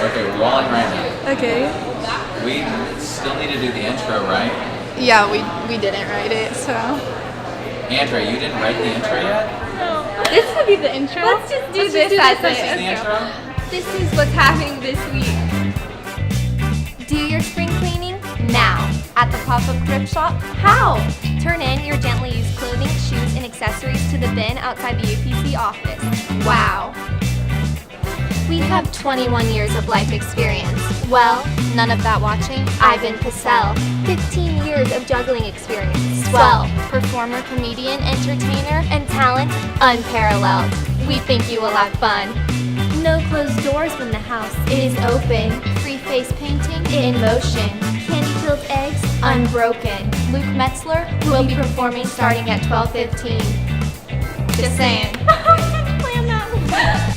Okay, we're rolling right now. Okay. We still need to do the intro, right? Yeah, we didn't write it, so. Andrea, you didn't write the intro yet? This will be the intro. Let's just do this This is as the it. intro? This is what's happening this week. Do your spring cleaning now at the pop-up thrift shop. How? Turn in your gently used clothing, shoes, and accessories to the bin outside the UPC office. Wow. We have 21 years of life experience. Well, none of that watching. Ivan Pacell. 15 years of juggling experience. Swell. Performer, comedian, entertainer, and talent unparalleled. We think you will have fun. No closed doors when the house is open. Free face painting in motion. Candy-filled eggs unbroken. Luke Metzler will be performing starting at 12:15. Just saying. Plan that.